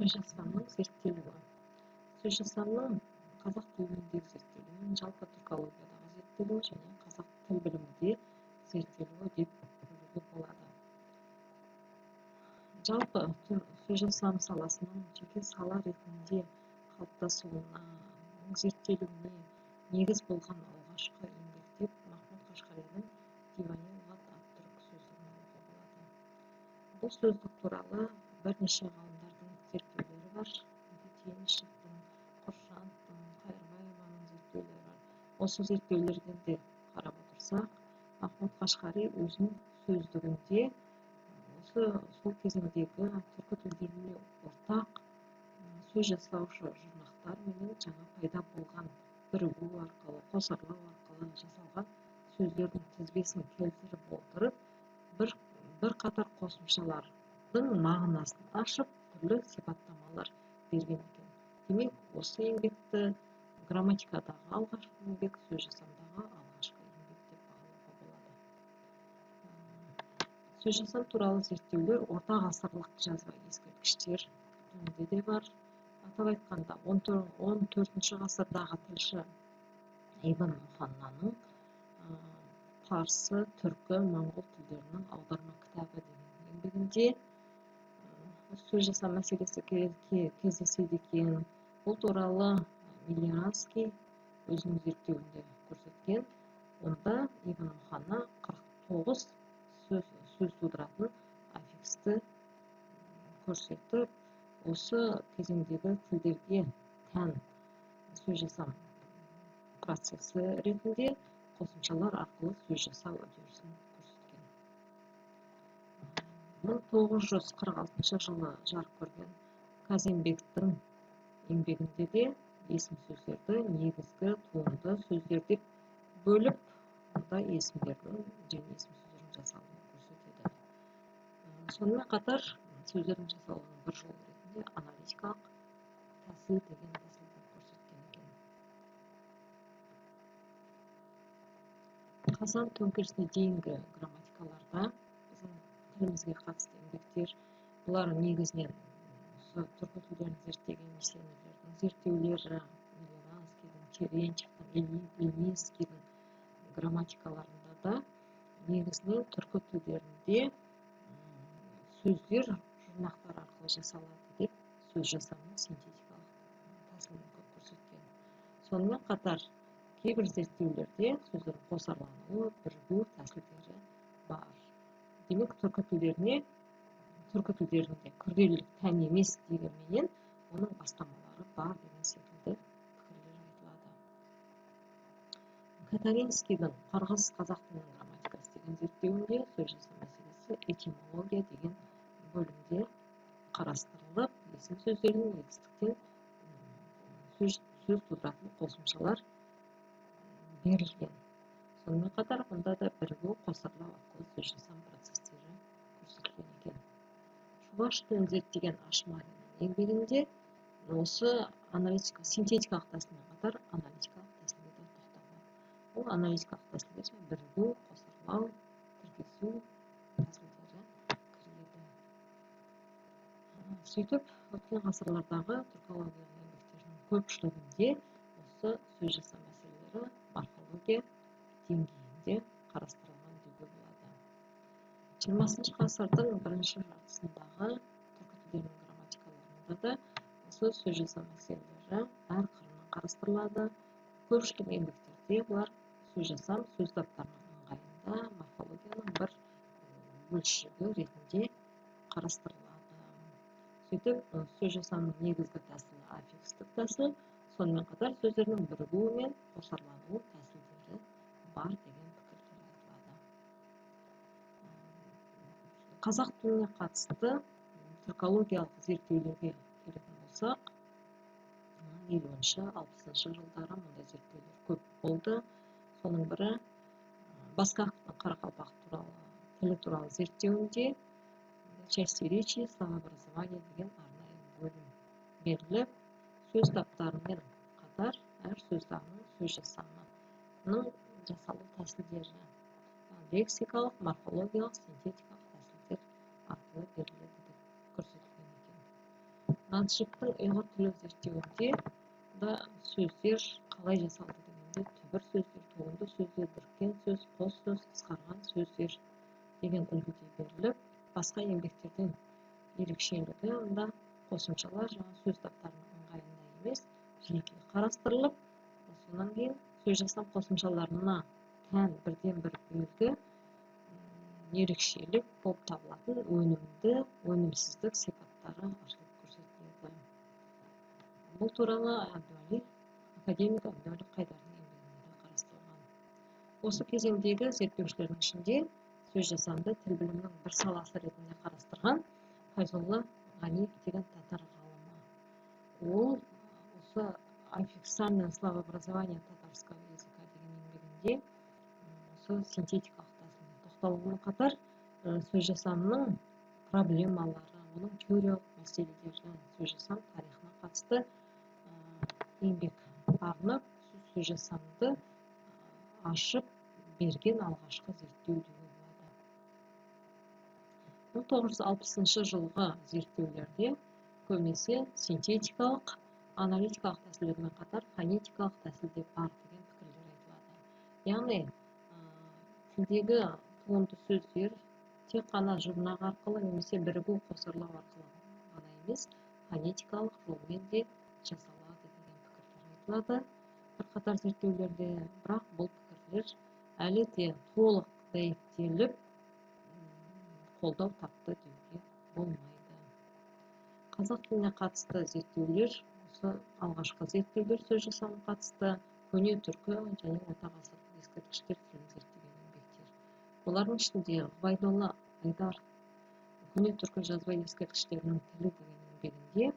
Сөз жасамның зерттелуі. Сөз жасамның қазақ тіліндегі зерттелуін жалпы түркологиядағы зерттелуі және қазақ тіл білімінде зерттелуі деп бөлуге болады. Жалпы сөз жасам саласының жеке сала ретінде қалыптасуына, зерттелуіне негіз болған алғашқы еңбек деп Махмуд Қашқаридің Дивани лұғат атты сөздігін алуға болады. Бұл сөздік туралы бірнеше ғалымдардың зерттеулері бар. Тенішевтің, Құршановтың, Қайырбаеваның зерттеулері. Осы зерттеулерден де қарап отырсақ, Махмуд Қашқари өзінің сөздігінде сол кезеңдегі түркі тілдеріне ортақ сөз жасаушы жұрнақтар менен жаңа пайда болған бірігу арқылы, қосарлау арқылы жасалған сөздердің тізбесін келтіріп отырып, бір қатар қосымшалардың мағынасын ашып, түрлі сипаттамалар берген екен. Демек, осы еңбекті грамматикадағы алғашқы еңбек, сөз жасамдағы алғашқы еңбек деп бағалауға болады. Сөз жасам туралы зерттеулер орта ғасырлық жазба ескерткіштер түрінде де бар. Атап айтқанда 14 ғасырдағы тілші Ибн Муханнаның парсы, түркі, моңғол тілдерінің аударма кітабы деген еңбегінде сөз жасам мәселесі кездеседі екен. Бұл туралы Милиранский өзінің зерттеуінде көрсеткен. Онда Ибн Муханна 49 сөз тудыратын аффиксті көрсетіп, осы кезеңдегі тілдерге тән сөз жасам процесі ретінде қосымшалар арқылы сөз жасау үдерісін көрсеткен. 1946 жылы жарық көрген Казембектің еңбегінде де есім сөздерді негізгі туынды сөздер деп бөліп, онда есімдердің және есім сөздердің жасалуын көрсетеді. Сонымен қатар сөздердің жасалуының бір жолы ретінде аналитикалық тәсіл деген тәсілді көрсеткен екен. Қазан төңкерісіне дейінгі грамматикаларда біздің тілімізге қатысты еңбектер, бұлар негізінен түркі тілдерін зерттеген миссионерлердің зерттеулері, Милиранскийдің, Теренчевтің, Ильинскийдің грамматикаларында да негізінен түркі тілдерінде сөздер жұрнақтар арқылы жасалады деп сөз жасамның синтетикалық тәсілін көп көрсеткен. Сонымен қатар кейбір зерттеулерде сөздердің қосарлануы, бірігу тәсілдері бар. Демек, түркі тілдерінде күрделілік тән емес дегенменен, оның бастамалары бар деген секілді пікірлер айтылады. Катаринскийдің қырғыз қазақ тілінің грамматикасы деген зерттеуінде сөз жасам мәселесі этимология деген бөлімде қарастырылып, есім сөздердің егістіктен сөз тудыратын қосымшалар берілген. Сонымен қатар, мұнда да бірігу, қосарлау арқылы сөз жасам процестері көрсетілген екен. Шубаш тілін зерттеген Ашмариннің еңбегінде осы синтетикалық тәсілмен қатар аналитикалық тәсілге де тоқталған. Ол аналитикалық тәсілдер бірігу, қосарлау, тіркесу тәсілдері кіреді. Сөйтіп, өткен ғасырлардағы түркология еңбектерінің көпшілігінде осы сөз жасам мәселелері морфология деңгейінде қарастырылған деуге болады. 20 ғасырдың бірінші жартысындағы түркі тілдерінің грамматикаларында да осы сөз жасам мәселелері әр қырынан қарастырылады. Көпшілік еңбектерде бұлар сөз жасам сөз таптарының ыңғайында морфологияның бір бөлшегі ретінде қарастырылады. Сөйтіп, сөз жасамның негізгі тәсілі аффикстік тәсіл, сонымен қатар сөздердің бірігуі мен қосарлануы тәсілдері бар деген пікірлер айтылады. Қазақ тіліне қатысты түркологиялық зерттеулерге келетін болсақ, 50-60 жылдары мұндай зерттеулер көп болды. Соның бірі Басқаковтың қарақалпақ тілі туралы зерттеуінде части речи, словообразование деген арнайы бөлім беріліп, сөз таптарымен қатар әр сөздің сөз жасамының жасалу тәсілдері, лексикалық, морфологиялық, синтетикалық тәсілдер арқылы беріледі деп көрсетілген екен. Ландшафттың ұйғыр тілі зерттеуінде да сөздер қалай жасалды дегенде түбір сөздер, туынды сөздер, біріккен сөз, қос сөз, қысқарған сөздер деген үлгіде беріліп, басқа еңбектерден ерекшелігі онда қосымшалар жаңа сөз таптарының ыңғайында емес, жеке қарастырылып, содан кейін сөз жасам қосымшаларына тән бірден бір белгі ерекшелік болып табылатын өнімді, өнімсіздік сипаттары ашылып көрсетіледі. Бұл туралы академик Әбдуәли Қайдардың еңбегінде қарастырылған. Осы кезеңдегі зерттеушілердің ішінде сөз жасамды тіл білімінің бір саласы ретінде қарастырған Файзолла Ғаниев деген татар ғалымы. Ол осы официальное словообразование татарского языка деген еңбегінде осы синтетикалық тәсілге тоқталумен қатар сөз жасамның проблемалары, оның теориялық мәселелері, сөз жасам тарихына қатысты еңбек арнап, сөз жасамды ашып берген алғашқы зерттеу деуге болады. 1960 жылғы зерттеулерде көбінесе синтетикалық, аналитикалық тәсілдермен қатар фонетикалық тәсіл де бар деген пікірлер айтылады. Яғни тілдегі туынды сөздер тек қана жұрнақ арқылы немесе бірігу қосарлау арқылы ғана емес, фонетикалық жолмен де жасалады деген пікірлер айтылады бірқатар зерттеулерде, бірақ бұл пікірлер әлі де толық дәйектеліп қолдау тапты деуге болмайды. Қазақ тіліне қатысты зерттеулер, осы алғашқы зерттеулер сөз жасамға қатысты көне түркі және орта ғасырлық ескерткіштер тілін зерттеген еңбектер. Олардың ішінде Ғұбайдолла Айдар көне түркі жазба ескерткіштерінің тілі деген еңбегінде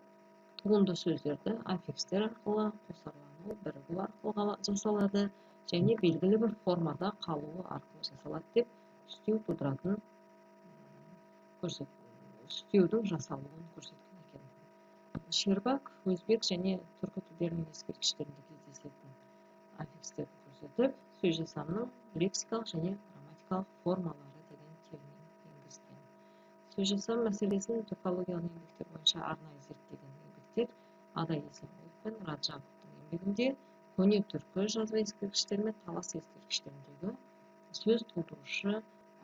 туынды сөздерді аффикстер арқылы қосарлану, бірігу арқылы жасалады және белгілі бір формада қалуы арқылы жасалады деп үстеу тудыратын үстеудің жасалуын көрсеткен екен. Шербак өзбек және түркі тілдерінің ескерткіштерінде кездесетін аффикстерді көрсетіп, сөз жасамның лексикалық және грамматикалық формалары деген термин енгізген. Сөз жасам мәселесін түркологиялық еңбектер бойынша арнайы зерттеген еңбектер Адай Есенқұлов пен Раджаповтың еңбегінде көне түркі жазба ескерткіштері мен талас ескерткіштеріндегі сөз тудырушы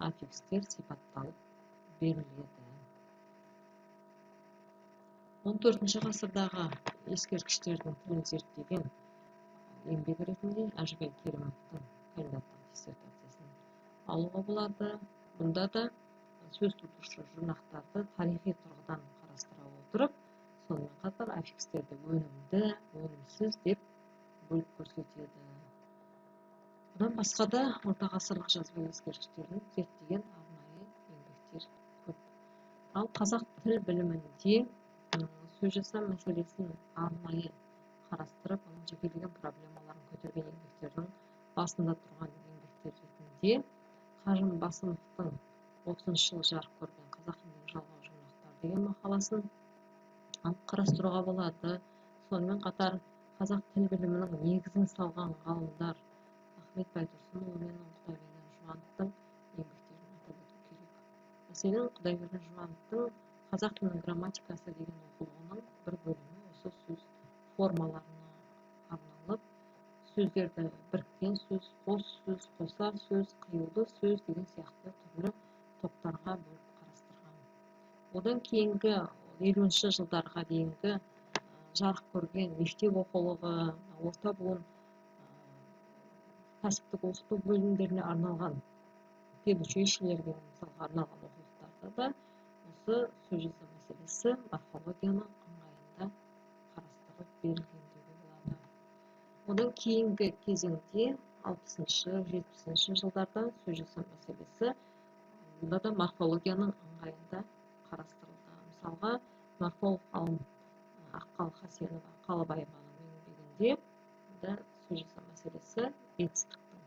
аффикстер сипатталып беріледі. 14 ғасырдағы ескерткіштердің тілін зерттеген еңбек ретінде Әжібек Керімовтың кандидаттық диссертациясын алуға болады. Бұнда да сөз тудырушы жұрнақтарды тарихи тұрғыдан қарастыра отырып, сонымен қатар аффикстерді өнімді, өнімсіз деп бөліп көрсетеді. Бұдан басқа да орта ғасырлық жазба ескерткіштерін зерттеген арнайы еңбектер көп. Ал қазақ тіл білімінде сөз жасам мәселесін арнайы қарастырып, оның жекелеген проблемаларын көтерген еңбектердің басында тұрған еңбектер ретінде Қажым Басымовтың 30 жыл жарық көрген қазақ тіліндегі жалғау жұрнақтар деген мақаласын қарастыруға болады. Сонымен қатар қазақ тіл білімінің негізін салған ғалымдар Ахмет Байтұрсынұлы мен Құдайберген Жұбановтың еңбектерін атап өту керек. Мәселен, Құдайберген Жұбановтың қазақ тілінің грамматикасы деген оқулығының бір бөлімі осы сөз формаларына арналып, сөздерді біріккен сөз, қос сөз, қосар сөз, қиюлы сөз деген сияқты түрлі топтарға бөліп қарастырған. Одан кейінгі 50-ші жылдарға дейінгі жарық көрген мектеп оқулығы, орта буын кәсіптік оқыту бөлімдеріне арналған педучилищелерге мысалға арналған оқулықтарда да осы сөз жасау мәселесі морфологияның ыңғайында қарастырылып берілген деуге болады. Одан кейінгі кезеңде 60-70-ші жылдарда сөз жасау мәселесі бұнда да морфологияның ыңғайында қарастырылды. Мысалға, морфолог ғалым Аққал Хасенова Қалыбаеваның еңбегінде да сөз жасау мәселесі етістіктің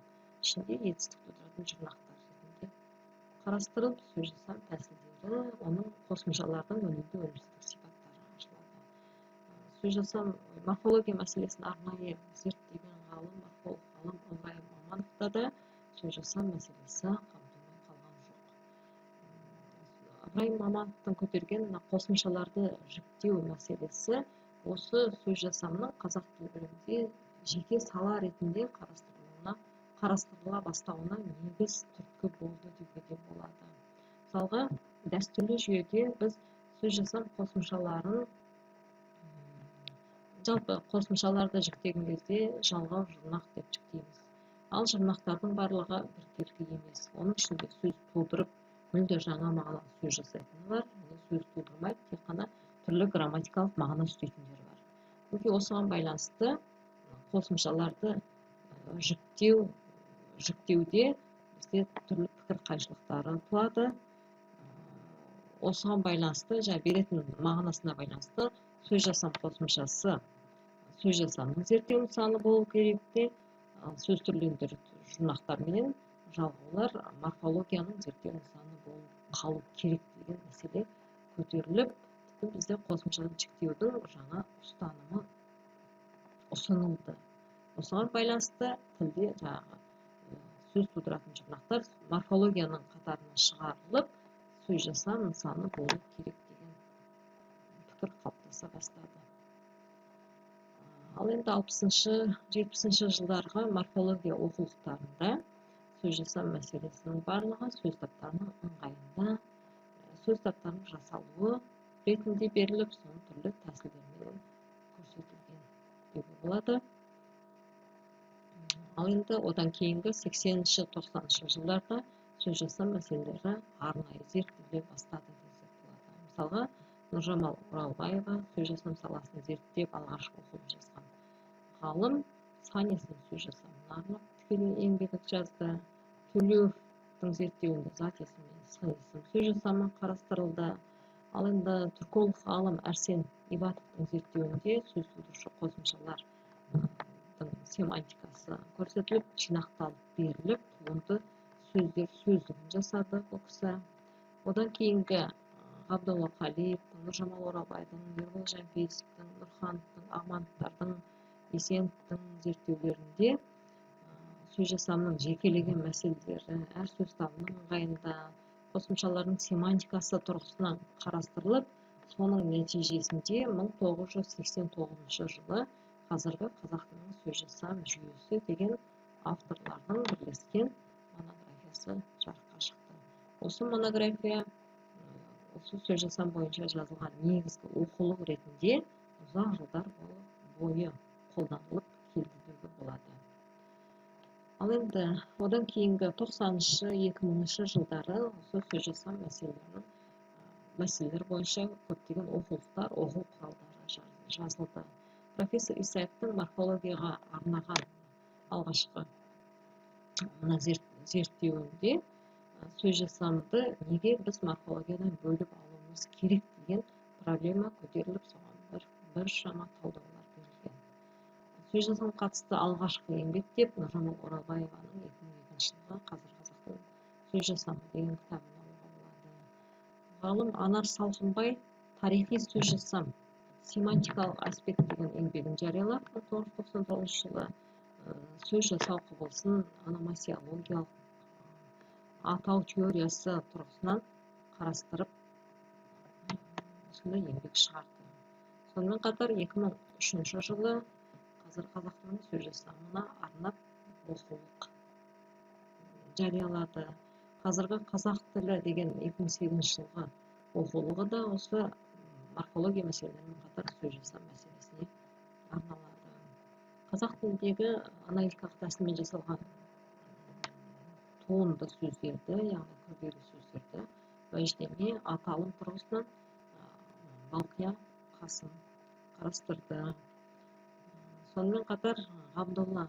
ішінде етістік тудыратын жұрнақтар ретінде қарастырылып, сөз жасам тәсілдері, оның қосымшалардың өнімді өнімсіздік сипаттары ашылады. Сөз жасам морфология мәселесін арнайы зерттеген ғалым, морфолог ғалым Ыбырайым Мамановта да сөз жасам мәселесі қамтылмай қалған жоқ. Ыбырайым Мамановтың көтерген мына қосымшаларды жіктеу мәселесі осы сөз жасамның қазақ тілінде жеке сала ретінде қарастырыла бастауына негіз түрткі болды деуге де болады. Мысалға, дәстүрлі жүйеде біз сөз жасам қосымшаларын жалпы қосымшаларды жіктеген кезде жалғау жұрнақ деп жіктейміз. Ал жұрнақтардың барлығы біркелкі емес. Оның ішінде сөз тудырып, мүлде жаңа мағына сөз жасайтыны бар, сөз тудырмайды, тек қана түрлі грамматикалық мағына үстейтіндері бар. Мүмкін осыған байланысты қосымшаларды жіктеуде бізде түрлі пікір қайшылықтары туады. Осыған байланысты, беретін мағынасына байланысты сөз жасам қосымшасы сөз жасамның зерттеу нысаны болу керек те, сөз түрлендіру жұрнақтармен жалғаулар морфологияның зерттеу нысаны болып қалу керек деген мәселе көтеріліп, бізде қосымшаны жіктеудің жаңа ұстанымы ұсынылды. Осыған байланысты тілде сөз тудыратын жұрнақтар морфологияның қатарына шығарылып, сөз жасам нысаны болу керек деген пікір қалыптаса бастады. Ал енді 60-70 жылдарға морфология оқулықтарында сөз жасам мәселесінің барлығы сөз таптарының ыңғайында, сөз таптарының жасалуы ретінде беріліп, соның түрлі тәсілдермен көрсетілген деуге болады. Ал енді одан кейінгі 80-90 жылдарда сөз жасам мәселелері арнайы зерттеле бастады десек болады. Мысалға, Нұржамал Оралбаева сөз жасам саласын зерттеп алғашқы оқулық жазған ғалым Саниннің сөз жасамына арнап тікелей еңбек жазды. Төлеуовтың зерттеуінде зат есім мен сын есім сөз жасамы қарастырылды. Ал енді түрколог ғалым Әрсен Ибатовтың зерттеуінде сөз тудырушы қосымшалардың семантикасы көрсетіліп, жинақталып беріліп, туынды сөздер сөздігін жасады бұл кісі. Одан кейінгі Ғабдолла Қалиевтің, Нұржамал Оралбайдың, Ербол Жәмпейісовтің, Нұрхановтың, Ағмановтардың, Есеновтің зерттеулерінде сөз жасамның жекелеген мәселелері әр сөз табының ыңғайында қосымшалардың семантикасы тұрғысынан қарастырылып, соның нәтижесінде 1989 жылы қазіргі қазақ тілінің сөз жасам жүйесі деген авторлардың бірлескен монографиясы жарыққа шықты. Осы монография осы сөз жасам бойынша жазылған негізгі оқулық ретінде ұзақ жылдар бойы қолданылып келді деуге болады. Ал енді одан кейінгі 90-2000 жылдары осы сөз жасам мәселелері бойынша көптеген оқулықтар, оқу құралдары жазылды. Профессор Исаевтың морфологияға арнаған алғашқы зерттеуінде сөз жасамды неге біз морфологиядан бөліп алуымыз керек деген проблема көтеріліп, соған біршама талдаулар берілген. Сөз жасамға қатысты алғашқы еңбек деп Нұржамал Оралбаеваның 2002 жылғы қазір қазақтың сөз жасамы деген кітабын алуға болады. Ғалым Анар Салқынбай тарихи сөз жасам семантикалық аспект деген еңбегін жариялап, 1999 жылы сөз жасау құбылысын ономасиологиялық атау теориясы тұрғысынан қарастырып, осындай еңбек шығарды. Сонымен қатар 2003 жылы қазір қазақ тілінің сөз жасамына арнап оқулық жариялады. Қазіргі қазақ тілі деген 2008 жылғы оқулығы да осы морфология мәселелерімен қатар сөз жасам мәселесіне арналады. Қазақ тіліндегі аналитикалық тәсілмен жасалған туынды сөздерді, яғни күрделі сөздерді уәждеме, аталым тұрғысынан Балқия Қасым қарастырды. Сонымен қатар Ғабдолла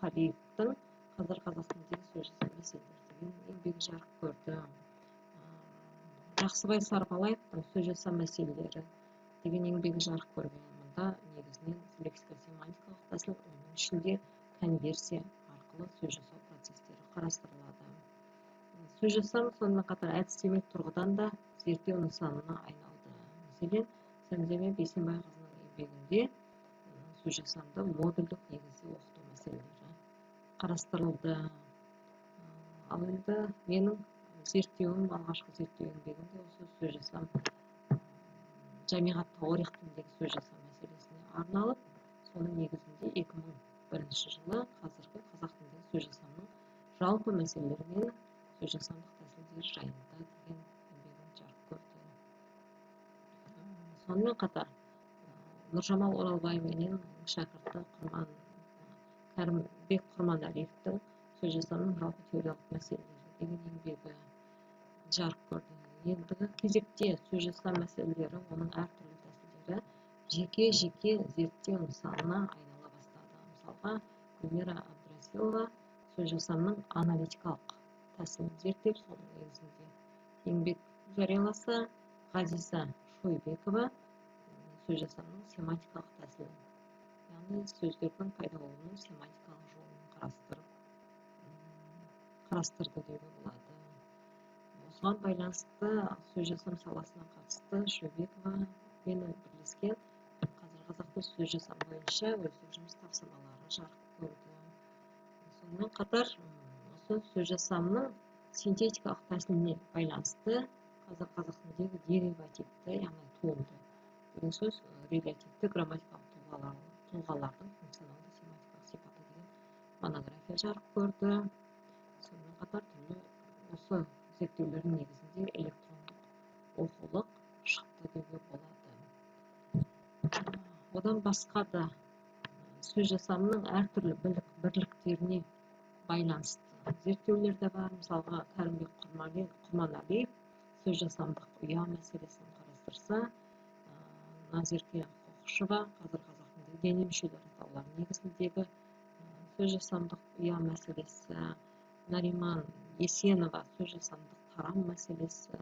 Қалиевтің қазір қазақ тіліндегі сөз жасам мәселелері деген еңбегі жарық көрді. Жақсыбай Сарбалаевтың сөз жасам мәселелері деген еңбегі жарық көрген. Мұнда негізінен лексико-семантикалық тәсіл, оның ішінде конверсия арқылы сөз жасау процестері қарастырылады. Сөз жасам сонымен қатар әдістемелік тұрғыдан да зерттеу нысанына айналды. Мәселен, Сәмземе Бейсенбайқызының еңбегінде сөз жасамды модульдік негізде оқыту мәселелері қарастырылды. Ал енді менің зерттеуім, алғашқы зерттеу еңбегімде осы сөз жасам жамиғат таурих тіліндегі сөз жасам мәселесіне арналып, соның негізінде 2001 жылы қазіргі қазақ тіліндегі сөз жасамның жалпы мәселелері мен сөз жасамдық тәсілдері жайында деген еңбегім жарық көрді. Сонымен қатар Нұржамал Оралбай менен шәкірті Кәрімбек Құрманәлиевтің сөз жасамның жалпы теориялық мәселелері деген еңбегі жарық көрді. Ендігі кезекте сөз жасам мәселелері, оның әртүрлі тәсілдері жеке зерттеу нысанына айнала бастады. Мысалға, Гүлмира Абдрасилова сөз жасамның аналитикалық тәсілін зерттеп, соның негізінде еңбек жарияласа, Ғазиза Шойбекова сөз жасамның семантикалық тәсілін, яғни сөздердің пайда болуының семантикалық жолын қарастырды деуге болады. Осыған байланысты сөз жасам саласына қатысты Шойбекова менің бірлескен қазір қазақта сөз жасам бойынша өздік жұмыс тапсырмалары жарық көрді. Сонымен қатар осы сөз жасамның синтетикалық тәсіліне байланысты қазақ тіліндегі деривативті, яғни туынды деген сөз релятивті грамматикалық тұлғалардың функционалды семантикалық сипаты деген монография жарық көрді. Сонымен қатар түрлі осы зерттеулердің негізінде электрондық оқулық шықты деуге болады. Одан басқа да сөз жасамның әртүрлі бірліктеріне байланысты зерттеулер де бар. Мысалға, Кәрімбек Құрманәлиев сөз жасамдық ұя мәселесін қарастырса, Назерке Қоқышева қазір қазақ тіліндегі дене мүшелері атаулары негізіндегі сөз жасамдық ұя мәселесі, Нариман Есенова сөз жасамдық тарам мәселесі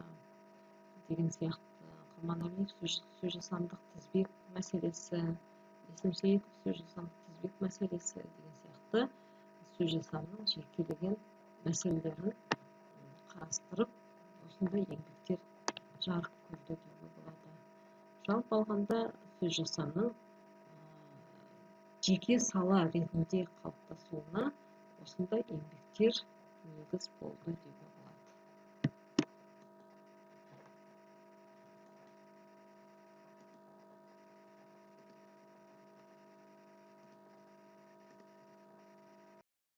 деген сияқты, Құрманәлиев сөз жасамдық тізбек мәселесі, Есімсейітов сөз жасамдық тізбек мәселесі деген сияқты сөз жасамның жекелеген мәселелерін қарастырып, осындай еңбектер жарық көрді деуге болады. Жалпы алғанда сөз жасамның жеке сала ретінде қалыптасуына осындай еңбектер негіз болды деп